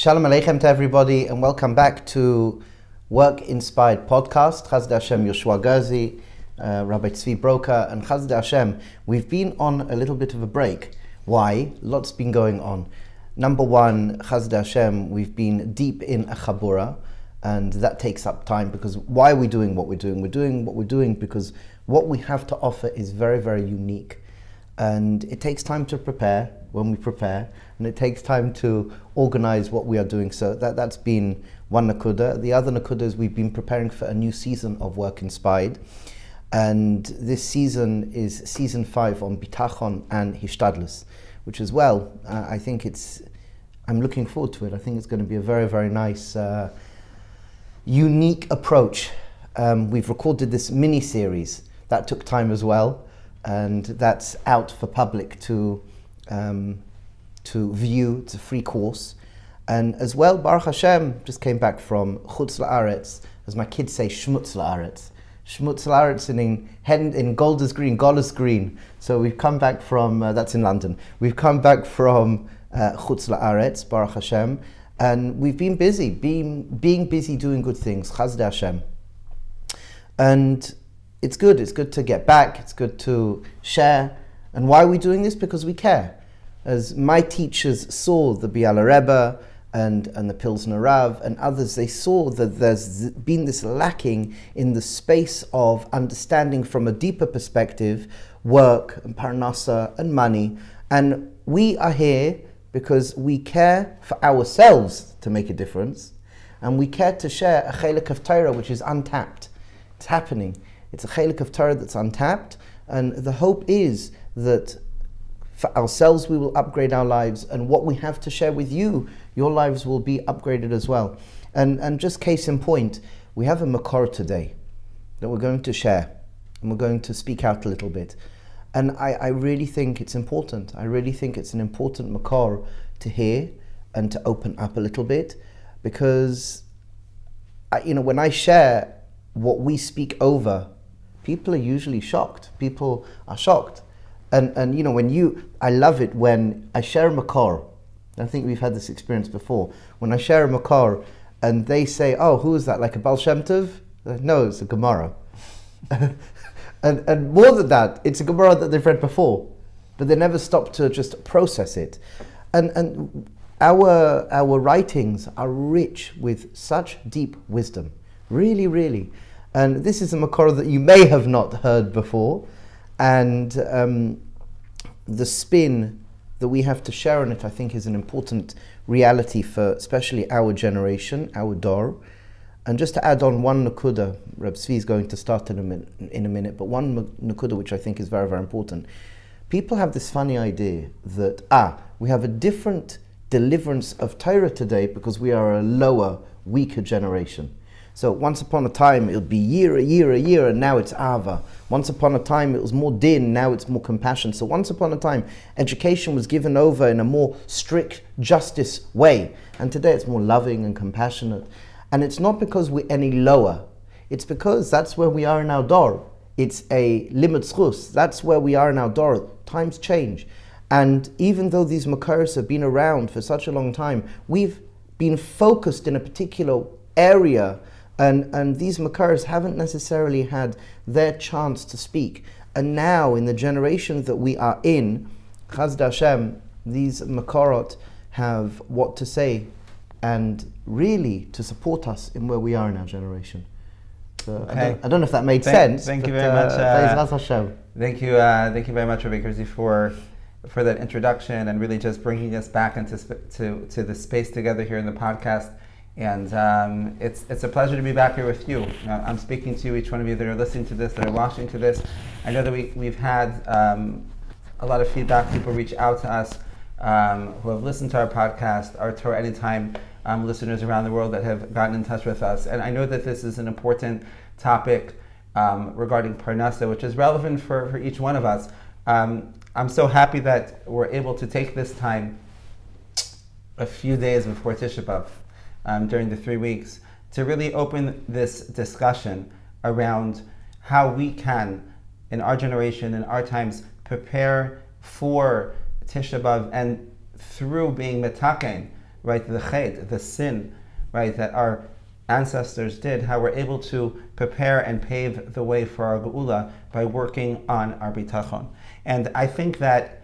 Shalom Aleichem to everybody, and welcome back to Work Inspired Podcast. Chazd Hashem, Rav Gerzi, Rabbi Tzvi Broker, and Chazd Hashem. We've been on a little bit of a break. Why? Lots been going on. Number one, Chazd Hashem, we've been deep in a chabura, and that takes up time because why are we doing what we're doing? We're doing what we're doing because what we have to offer is very, very unique. And it takes time to prepare when we prepare, and it takes time to organize what we are doing. So that's been one nakuda. The other nakuda is we've been preparing for a new season of Work Inspired. And this season is season 5 on Bitachon and Hishtadlut, which as well, I think I'm looking forward to it. I think it's going to be a very, very nice, unique approach. We've recorded this mini-series. That took time as well. And that's out for public to view. It's a free course. And as well, Baruch Hashem just came back from Chutz La'aretz, as my kids say, Shmutz La'aretz. Shmutz La'aretz in Golders Green. So we've come back from, that's in London. We've come back from Chutz La'aretz, Baruch Hashem. And we've been busy, being busy doing good things, Chazd Hashem. And it's good to get back, it's good to share. And why are we doing this? Because we care. As my teachers saw the Biala Rebbe and the Pilzno Rav and others, they saw that there's been this lacking in the space of understanding from a deeper perspective, work and Parnassa and money. And we are here because we care for ourselves to make a difference. And we care to share a chelik of Torah which is untapped. It's happening. It's a chelik of Torah that's untapped, and the hope is that for ourselves we will upgrade our lives, and what we have to share with you, your lives will be upgraded as well. And just case in point, we have a makor today that we're going to share, and we're going to speak out a little bit. And I really think it's important. I really think it's an important makor to hear and to open up a little bit, because when I share what we speak over, people are usually shocked. People are shocked. And I love it when I share a makor. I think we've had this experience before. When I share a makor and they say, oh, who is that? Like a Baal Shem Tov? No, it's a Gemara. and more than that, it's a Gemara that they've read before, but they never stop to just process it. And our writings are rich with such deep wisdom. Really, really. And this is a makor that you may have not heard before, and the spin that we have to share on it, I think, is an important reality for especially our generation, our dor. And just to add on one nakuda, Reb Tzvi is going to start in a minute, but one nakuda which I think is very, very important. People have this funny idea that, we have a different deliverance of Torah today because we are a lower, weaker generation. So once upon a time it would be year, and now it's Ava. Once upon a time it was more din, now it's more compassion. So once upon a time education was given over in a more strict justice way. And today it's more loving and compassionate. And it's not because we're any lower. It's because that's where we are in our dor. It's a limit schus. That's where we are in our dor. Times change. And even though these makoros have been around for such a long time, we've been focused in a particular area. And these makoros haven't necessarily had their chance to speak. And now, in the generation that we are in, Chazd Hashem, these makorot have what to say and really to support us in where we are in our generation. So okay. I don't know if that made sense. Thank you very much. Thank you very much, Rav Gerzi, for that introduction and really just bringing us back into to the space together here in the podcast. And it's a pleasure to be back here with you. I'm speaking to each one of you that are listening to this, that are watching to this. I know that we've had a lot of feedback. People reach out to us who have listened to our podcast, our Torah Anytime listeners around the world that have gotten in touch with us. And I know that this is an important topic regarding Parnassa, which is relevant for each one of us. I'm so happy that we're able to take this time a few days before Tisha B'av. During the 3 weeks, to really open this discussion around how we can, in our generation, in our times, prepare for Tisha B'av, and through being Bitachon right, the chet, the sin, right, that our ancestors did, how we're able to prepare and pave the way for our Geula by working on our Bitachon. And I think that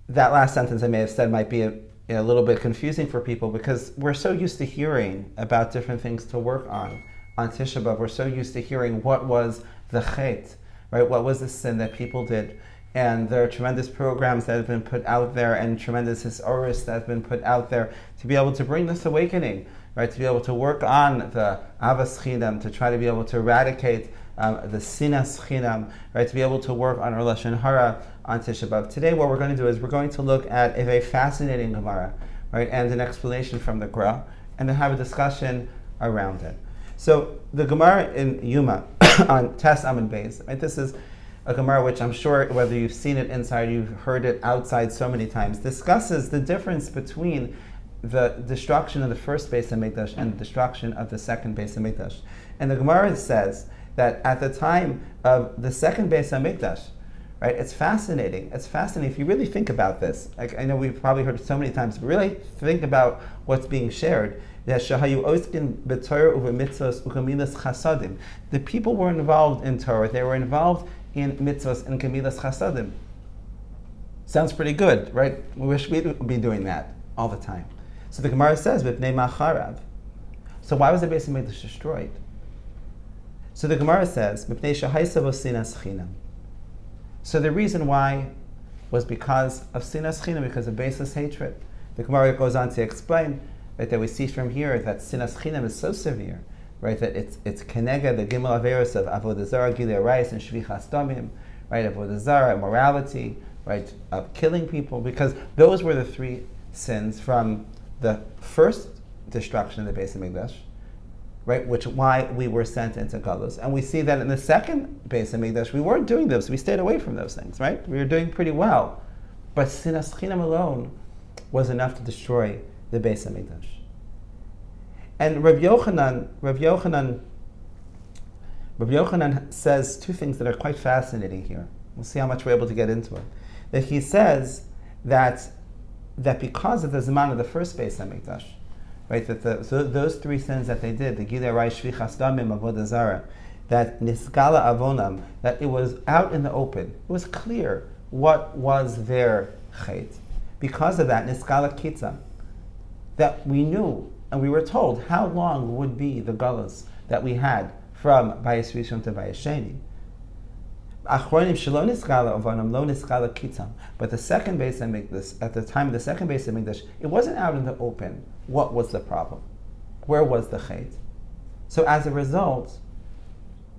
last sentence I may have said might be a little bit confusing for people, because we're so used to hearing about different things to work on Tisha B'av. We're so used to hearing what was the chet, right? What was the sin that people did? And there are tremendous programs that have been put out there and tremendous hisoris that have been put out there to be able to bring this awakening, right? To be able to work on the avas chinam, to try to be able to eradicate the sinas chinam, right? To be able to work on our lashon hara on Tisha B'av. Today, what we're going to do is we're going to look at a very fascinating Gemara, right? And an explanation from the Gemara, and then have a discussion around it. So the Gemara in Yuma on Tes Amud Beis, right? This is a Gemara which I'm sure whether you've seen it inside, you've heard it outside so many times, discusses the difference between the destruction of the first Beit Hamikdash and the destruction of the second Beit Hamikdash. And the Gemara says that at the time of the second Beit Hamikdash, right, it's fascinating. It's fascinating if you really think about this. Like, I know we've probably heard it so many times, but really think about what's being shared. The people were involved in Torah. They were involved in mitzvahs and gemilas chasadim. Sounds pretty good, right? We wish we'd be doing that all the time. So the Gemara says, "V'pnei macharav." So why was the Beit Hamikdash destroyed? So the Gemara says, "V'pnei shahaisav sinas chinam." So the reason why was because of sinas chinam, because of baseless hatred. The Gemara goes on to explain, right, that we see from here that sinas chinam is so severe, right, that it's kenega, the gimel averos of avodah zarah, gilui arayis, and shvichas damim, right, avodah zarah, immorality, right, of killing people, because those were the three sins from the first destruction of the Beit Hamikdash, right, which why we were sent into Galus. And we see that in the second Beit Hamikdash, we weren't doing those. We stayed away from those things, right? We were doing pretty well. But sinas chinam alone was enough to destroy the Beit Hamikdash. And Rav Yochanan says two things that are quite fascinating here. We'll see how much we're able to get into it. That he says that because of the Zaman of the first Beit Hamikdash, right, that those three sins that they did, the Gilui Arayis, Shvichas Damim, Avodah Zarah, that Niskala Avonam, that it was out in the open. It was clear what was their chet. Because of that, Niskala Kitzam, that we knew and we were told how long would be the galus that we had from Bayis Rishon to Bayis Sheni. But the second Beit Hamikdash, at the time of the second Beit Hamikdash, it wasn't out in the open. What was the problem? Where was the chet? So as a result,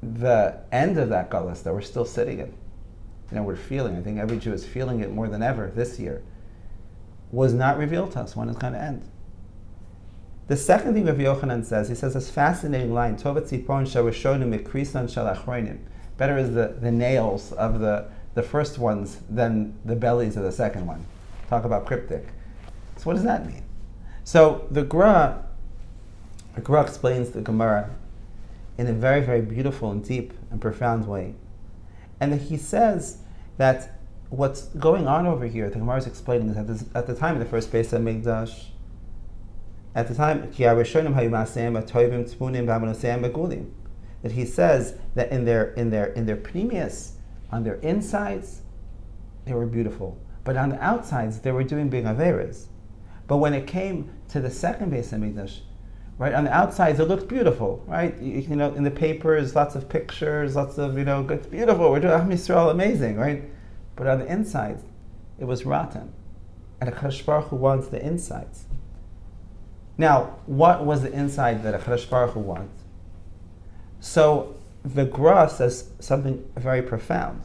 the end of that galus that we're still sitting in, we're feeling, I think every Jew is feeling it more than ever this year, was not revealed to us when it's going to end. The second thing Rav Yochanan says, he says this fascinating line, Tovat Tzipon Shawashonim Mikrisan Shalachroinim. Better is the nails of the first ones than the bellies of the second one. Talk about cryptic. So what does that mean? So the Gemara explains the Gemara in a very, very beautiful and deep and profound way. And he says that what's going on over here, the Gemara is explaining, is that at the time of the first Beit Hamikdash, at the time, that he says that in their premise, on their insides, they were beautiful, but on the outsides they were doing big averas. But when it came to the second Beit Hamikdash, right, on the outsides it looked beautiful, right? In the papers, lots of pictures, lots of it's beautiful. We're doing Am Yisrael, amazing, right? But on the insides, it was rotten, and HaKadosh Baruch Hu wants the insides. Now, what was the inside that HaKadosh Baruch Hu wants? So the Gemara says something very profound.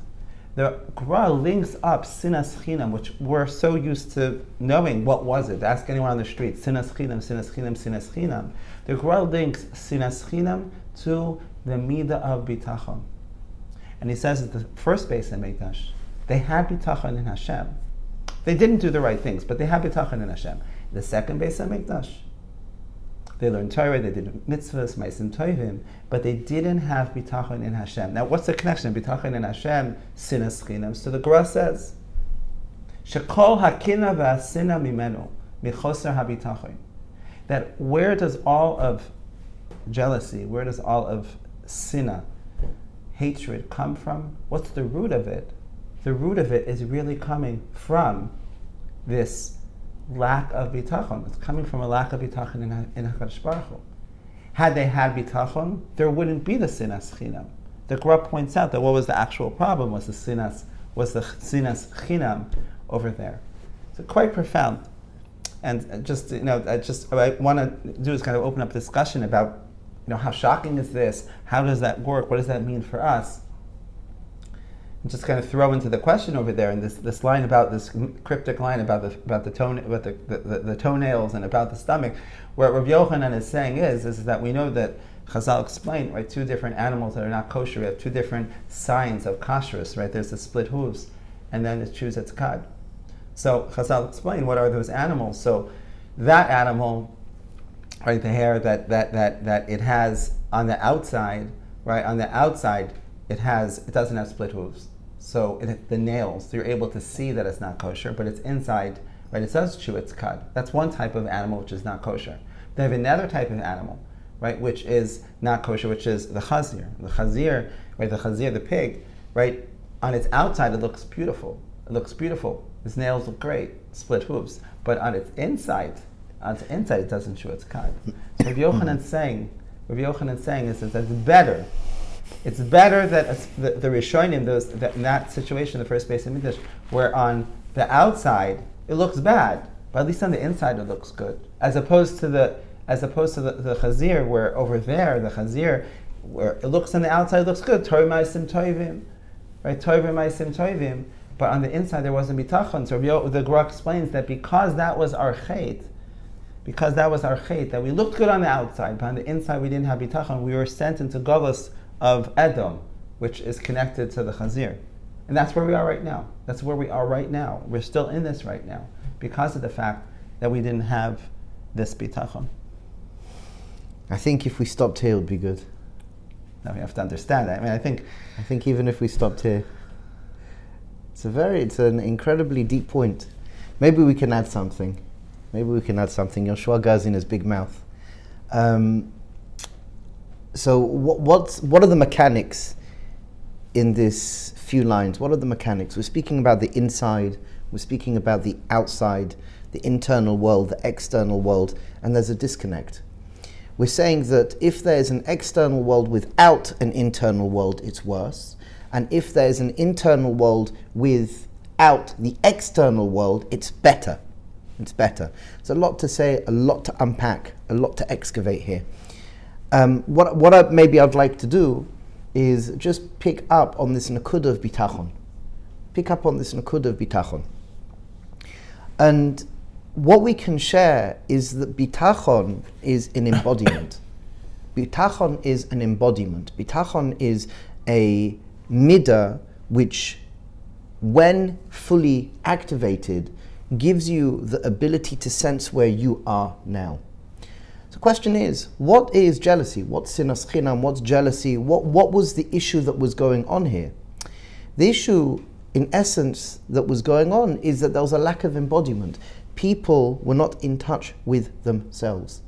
The Gemara links up sinas chinam, which we're so used to knowing. What was it? Ask anyone on the street. Sinas chinam, sinas chinam, sinas chinam. The Gemara links sinas chinam to the midah of bitachon. And he says that the first Beit Hamikdash, they had bitachon in Hashem. They didn't do the right things, but they had bitachon in Hashem. The second Beit Hamikdash, they learned Torah, they did mitzvahs, ma'asim tovim, but they didn't have bitachon in Hashem. Now, what's the connection? Bitachon in Hashem, sinas chinam. So the Gemara says, "Shekol hakina v'asina mimenu michoser habitachon. That where does all of jealousy, where does all of sinna, hatred come from? What's the root of it? The root of it is really coming from this lack of bitachon. It's coming from a lack of bitachon in HaKadosh Baruch Hu. Had they had bitachon, there wouldn't be the Sinat Chinam. The Gemara points out that what was the actual problem was the Sinat Chinam over there. So quite profound. And just, what I want to do is kind of open up discussion about, how shocking is this? How does that work? What does that mean for us? And just kind of throw into the question over there, and this line about this cryptic line about the toenails and about the stomach, where Rav Yochanan is saying is that we know that Chazal explained, right, two different animals that are not kosher. We have two different signs of kashrus, right? There's the split hooves, and then the chuz etzkad. So Chazal explained what are those animals. So that animal, right, the hair that it has on the outside, right, on the outside it doesn't have split hooves. So the nails, so you're able to see that it's not kosher, but it's inside, right, it says chew etzkad. That's one type of animal which is not kosher. They have another type of animal, right, which is not kosher, which is the chazir. The chazir, right, the pig, right, on its outside it looks beautiful. His nails look great, split hooves. But on its inside it doesn't chew etzkad. So Rav Yochanan's saying is that it's better. It's better that the Rishonim, in that situation, the first Beit Hamikdash, where on the outside it looks bad, but at least on the inside it looks good, as opposed to the chazir, where over there the chazir, where it looks on the outside it looks good, Torah ma'asim tovim, right? Torah ma'asim tovim, but on the inside there wasn't bitachon. So the Gemara explains that because that was our chait, that we looked good on the outside, but on the inside we didn't have bitachon, we were sent into Geula of Edom, which is connected to the chazir. And that's where we are right now. We're still in this right now because of the fact that we didn't have this bitachon. I think if we stopped here, it would be good. Now we have to understand that. I think even if we stopped here, it's an incredibly deep point. Maybe we can add something. Yoshua Gerzi in his big mouth. So what are the mechanics in this few lines? What are the mechanics? We're speaking about the inside, we're speaking about the outside, the internal world, the external world, and there's a disconnect. We're saying that if there's an external world without an internal world, it's worse. And if there's an internal world without the external world, it's better. There's a lot to say, a lot to unpack, a lot to excavate here. What I'd like to do is just pick up on this nakuda of bitachon. And what we can share is that bitachon is an embodiment. Bitachon is a midah which, when fully activated, gives you the ability to sense where you are now. The question is, what is jealousy? What's Sinat Chinam? What's jealousy? What was the issue that was going on here? The issue, in essence, that was going on is that there was a lack of embodiment. People were not in touch with themselves.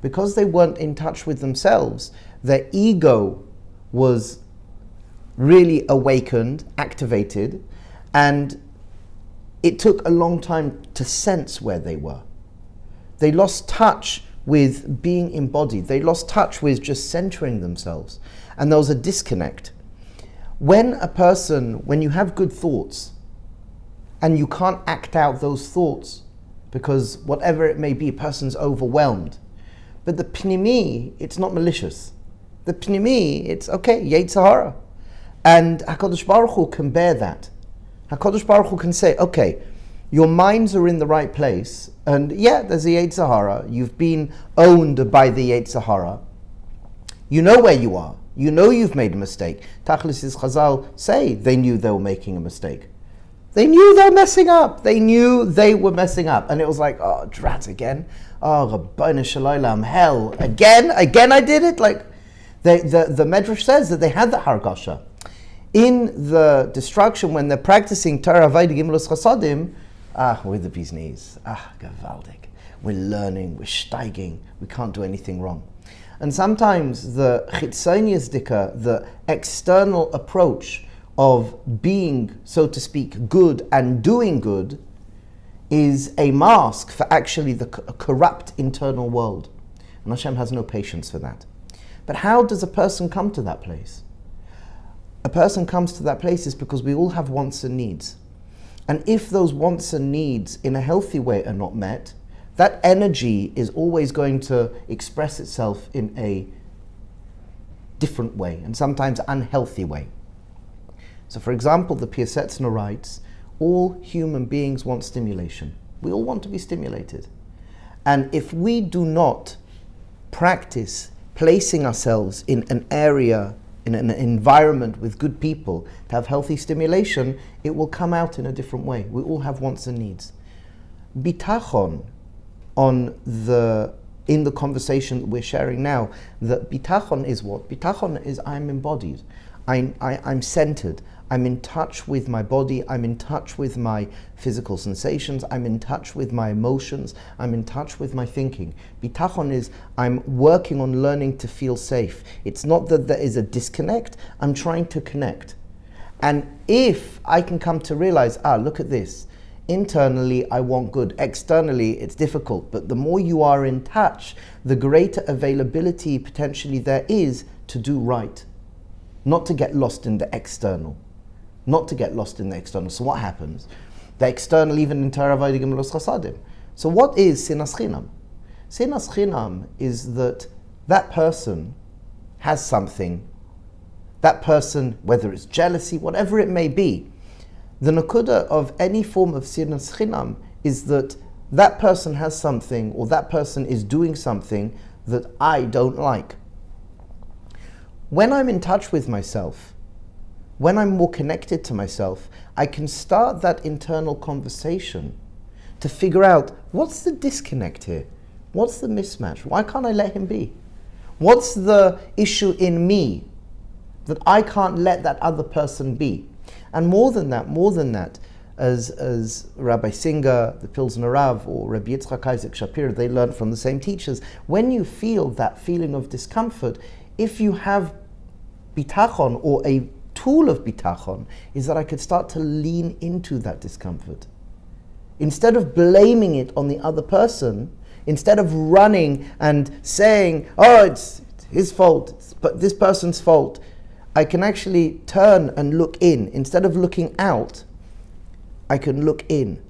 Because they weren't in touch with themselves, their ego was really awakened, activated, and it took a long time to sense where they were. They lost touch with being embodied. They lost touch with just centering themselves. And there was a disconnect. When you have good thoughts, and you can't act out those thoughts, because whatever it may be, a person's overwhelmed. But the pnimi, it's not malicious. The pnimi, it's okay, Yetzer hara. And HaKadosh Baruch Hu can bear that. HaKadosh Baruch Hu can say, okay, your minds are in the right place, and yeah, there's a Yetzer hara. You've been owned by the Yetzer hara. You know where you are. You know you've made a mistake. Tachlis is Chazal say they knew they were making a mistake. They knew they were messing up. And it was like, oh, drat again. Oh, Rabbeinu Shalom, hell, again I did it? Like, the Medrash says that they had the hargasha. In the destruction, when they're practicing Torah Vaydi Gimlos Chasadim, We're the bee's knees. Gewaldig. We're learning, we're steiging, we can't do anything wrong. And sometimes the chitzonius dika, the external approach of being, so to speak, good and doing good, is a mask for actually the corrupt internal world. And Hashem has no patience for that. But how does a person come to that place? A person comes to that place is because we all have wants and needs. And if those wants and needs in a healthy way are not met, that energy is always going to express itself in a different way, and sometimes unhealthy way. So for example, the Pilzno writes, all human beings want stimulation. We all want to be stimulated. And if we do not practice placing ourselves in an area, in an environment with good people, to have healthy stimulation, it will come out in a different way. We all have wants and needs. Bitachon, in the conversation that we're sharing now, that bitachon is what? Bitachon is I'm embodied. I'm centered. I'm in touch with my body. I'm in touch with my physical sensations. I'm in touch with my emotions. I'm in touch with my thinking. Bitachon is I'm working on learning to feel safe. It's not that there is a disconnect. I'm trying to connect. And if I can come to realize, look at this. Internally, I want good. Externally, it's difficult. But the more you are in touch, the greater availability potentially there is to do right. Not to get lost in the external. Not to get lost in the external. So what happens? The external, even in Torah Vaydigim Los Chasadim. So what is Sinat Chinam? Sinat Chinam is that person has something. That person, whether it's jealousy, whatever it may be, the nakuda of any form of Sinat Chinam is that person has something, or that person is doing something that I don't like. When I'm in touch with myself, when I'm more connected to myself, I can start that internal conversation to figure out what's the disconnect here? What's the mismatch? Why can't I let him be? What's the issue in me that I can't let that other person be? And more than that, as Rabbi Singer, the Pilzno Rav, or Rabbi Yitzchak Isaac Shapir, they learned from the same teachers, when you feel that feeling of discomfort, if you have bitachon, or a tool of bitachon, is that I could start to lean into that discomfort. Instead of blaming it on the other person, instead of running and saying, it's his fault, it's this person's fault, I can actually turn and look in. Instead of looking out, I can look in.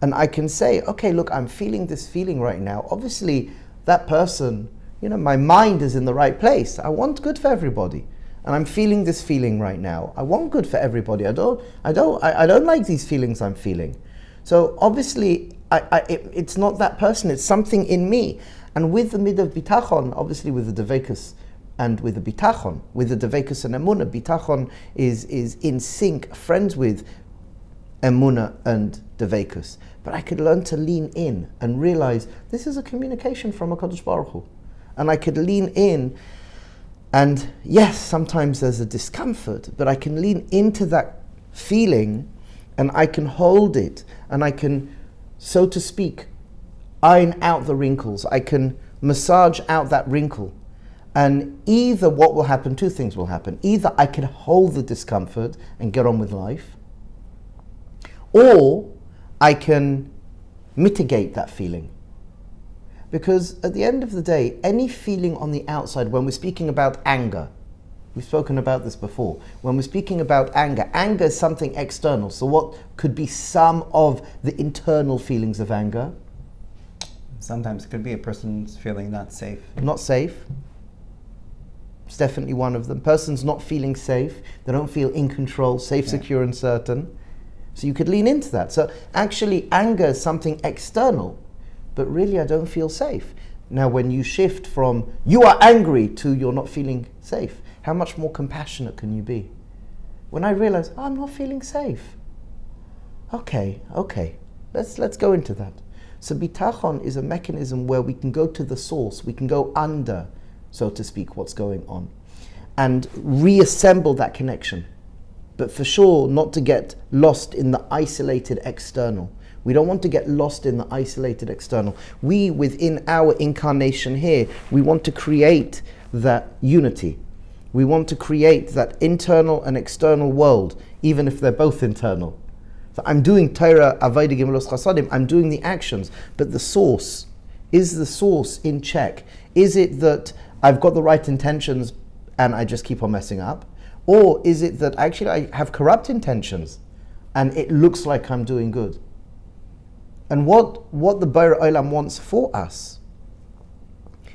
And I can say, okay, look, I'm feeling this feeling right now. Obviously, that person, my mind is in the right place. I want good for everybody. And I'm feeling this feeling right now. I want good for everybody. I don't like these feelings I'm feeling. So obviously, it's not that person, it's something in me. And with the mid of bitachon, obviously with the devekus and with the bitachon, with the devekus and emunah, bitachon is in sync, friends with emunah and devekus. But I could learn to lean in and realize this is a communication from HaKadosh Baruch Hu. And I could lean in, and yes, sometimes there's a discomfort, but I can lean into that feeling and I can hold it, and I can, so to speak, iron out the wrinkles. I can massage out that wrinkle. And either what will happen, two things will happen. Either I can hold the discomfort and get on with life, or I can mitigate that feeling. Because at the end of the day, any feeling on the outside, when we're speaking about anger, we've spoken about this before, when we're speaking about anger is something external. So what could be some of the internal feelings of anger? Sometimes it could be a person's feeling not safe. Not safe. It's definitely one of them. Person's not feeling safe. They don't feel in control, safe, secure, and certain. So you could lean into that. So actually, anger is something external, but really I don't feel safe. Now when you shift from you are angry to you're not feeling safe, how much more compassionate can you be? When I realize, I'm not feeling safe. Okay, let's go into that. So bitachon is a mechanism where we can go to the source, we can go under, so to speak, what's going on, and reassemble that connection. But for sure, not to get lost in the isolated external. We don't want to get lost in the isolated external. We, within our incarnation here, we want to create that unity. We want to create that internal and external world, even if they're both internal. So I'm doing Torah, Avodah, Gemilos, Chasadim, I'm doing the actions, but the source, is the source in check? Is it that I've got the right intentions and I just keep on messing up? Or is it that actually I have corrupt intentions and it looks like I'm doing good? And what the Borei Olam wants for us,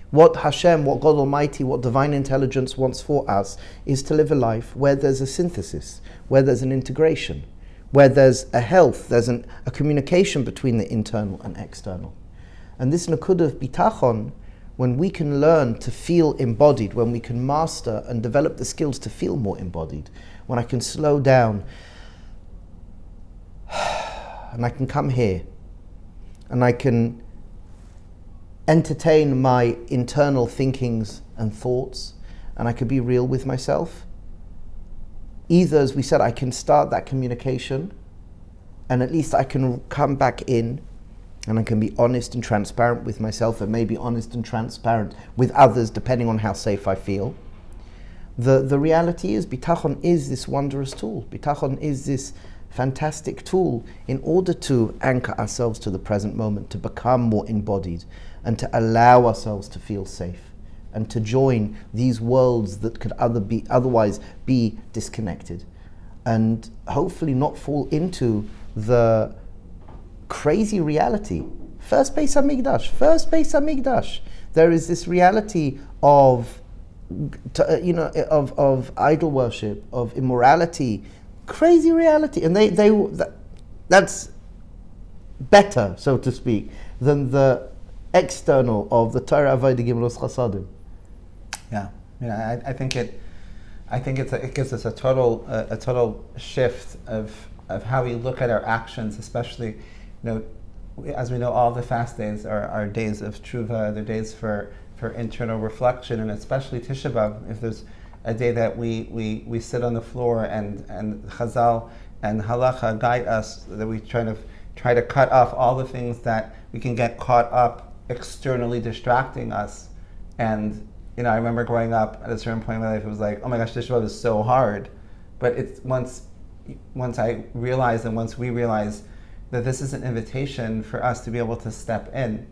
what Hashem, what God Almighty, what Divine Intelligence wants for us, is to live a life where there's a synthesis, where there's an integration, where there's a health, there's a communication between the internal and external. And this Nakud of Bitachon, when we can learn to feel embodied, when we can master and develop the skills to feel more embodied, when I can slow down and I can come here and I can entertain my internal thinkings and thoughts, and I can be real with myself. Either, as we said, I can start that communication, and at least I can come back in and I can be honest and transparent with myself, and maybe honest and transparent with others, depending on how safe I feel. The reality is, Bitachon is this wondrous tool. Bitachon is this fantastic tool in order to anchor ourselves to the present moment, to become more embodied, and to allow ourselves to feel safe, and to join these worlds that could otherwise be disconnected, and hopefully not fall into the crazy reality. First Beit Hamikdash. There is this reality of idol worship, of immorality, crazy reality, and that's better, so to speak, than the external of the Torah, Avodah, Gemilos, Chasadim. Yeah, I think it gives us a total shift of how we look at our actions, especially, as we know, all the fast days are days of tshuva, they're days for internal reflection, and especially Tisha B'av, if there's a day that we sit on the floor and Chazal and Halacha guide us, that we try to cut off all the things that we can get caught up externally distracting us. And I remember growing up at a certain point in my life, it was like, oh my gosh, Tisha B'av is so hard. But it's once I realized, and once we realized, that this is an invitation for us to be able to step in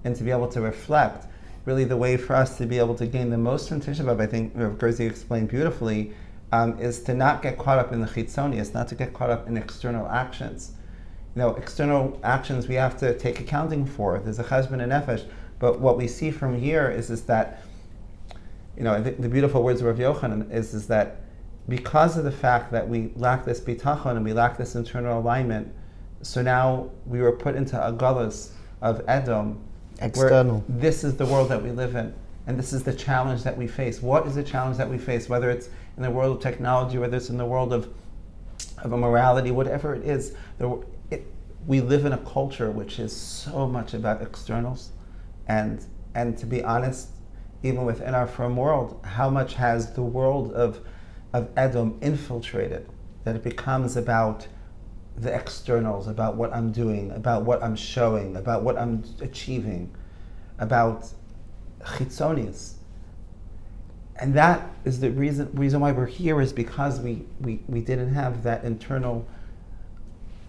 and to be able to reflect. Really, the way for us to be able to gain the most from Tisha B'av, I think Rav Gerzi explained beautifully, is to not get caught up in the chitzonius, not to get caught up in external actions. External actions we have to take accounting for. There's a cheshbon and nefesh, but what we see from here is that, I think the beautiful words of Rav Yochanan is that because of the fact that we lack this bitachon and we lack this internal alignment, so now we were put into a galus of Edom, external. Where this is the world that we live in, and this is the challenge that we face. What is the challenge that we face? Whether it's in the world of technology, whether it's in the world of immorality, whatever it is, we live in a culture which is so much about externals, and to be honest, even within our firm world, how much has the world of Edom infiltrated, that it becomes about the externals, about what I'm doing, about what I'm showing, about what I'm achieving, about chitzonius. And that is the reason why we're here, is because we didn't have that internal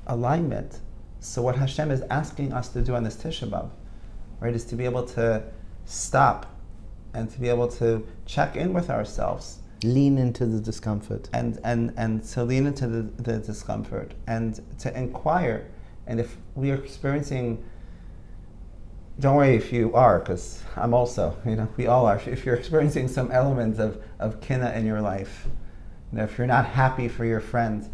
alignment. So what Hashem is asking us to do on this Tisha B'av, right, is to be able to stop and to be able to check in with ourselves. Lean into the discomfort. And to lean into the discomfort and to inquire. And if we are experiencing, don't worry if you are, because I'm also, we all are. If you're experiencing some element of kinna in your life, if you're not happy for your friend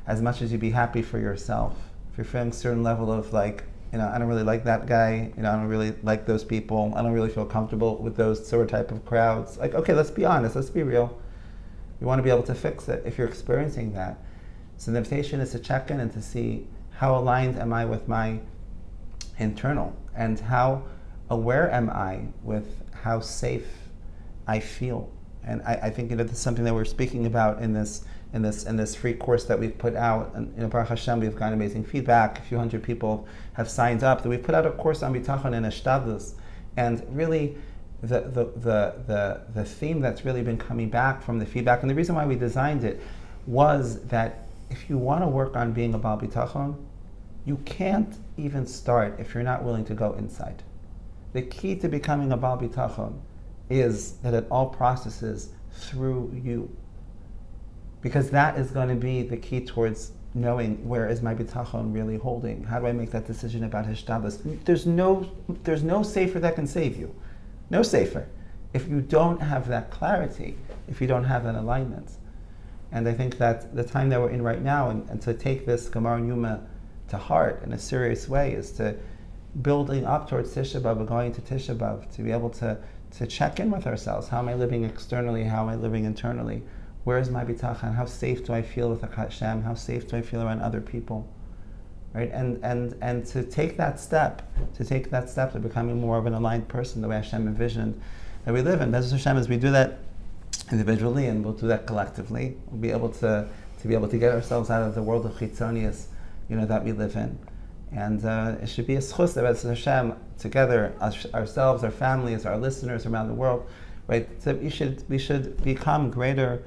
as much as you'd be happy for yourself, if you're feeling a certain level of I don't really like that guy, I don't really like those people, I don't really feel comfortable with those sort of type of crowds. Okay, let's be honest, let's be real. You want to be able to fix it if you're experiencing that. So the invitation is to check in and to see how aligned am I with my internal, and how aware am I with how safe I feel And I think this is something that we're speaking about in this free course that we've put out. And Baruch Hashem, we've gotten amazing feedback. A few hundred people have signed up. That we've put out a course on Bitachon and Hishtadlut, and really the theme that's really been coming back from the feedback, and the reason why we designed it was that if you want to work on being a Baal Bitachon, you can't even start if you're not willing to go inside. The key to becoming a Baal Bitachon is that it all processes through you. Because that is going to be the key towards knowing where is my Bitachon really holding. How do I make that decision about Hishtadlut? There's no safer that can save you. No safer. If you don't have that clarity, if you don't have that alignment. And I think that the time that we're in right now, and to take this Gemara and Yuma to heart in a serious way, is to building up towards Tisha B'av and going to Tisha B'av, to be able to check in with ourselves. How am I living externally? How am I living internally? Where is my bitachon? How safe do I feel with Hashem? How safe do I feel around other people? Right? And to take that step, to becoming more of an aligned person, the way Hashem envisioned that we live in. Bezos Hashem, as we do that individually, and we'll do that collectively, we'll be able to get ourselves out of the world of chitzonius, that we live in. And it should be a schus that Bezos Hashem, together, ourselves, our families, our listeners around the world, right? So we should become greater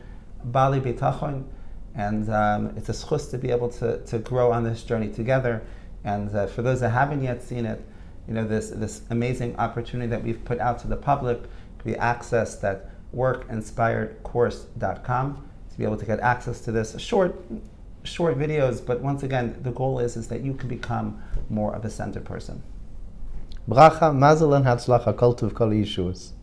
Bali Bitachon, and it's a schus to be able to grow on this journey together. And for those that haven't yet seen it, this amazing opportunity that we've put out to the public can be accessed at workinspiredcourse.com to be able to get access to this short videos. But once again, the goal is that you can become more of a centered person. Bracha, mazel and hatzlacha, kol tuv, kol yeshuas.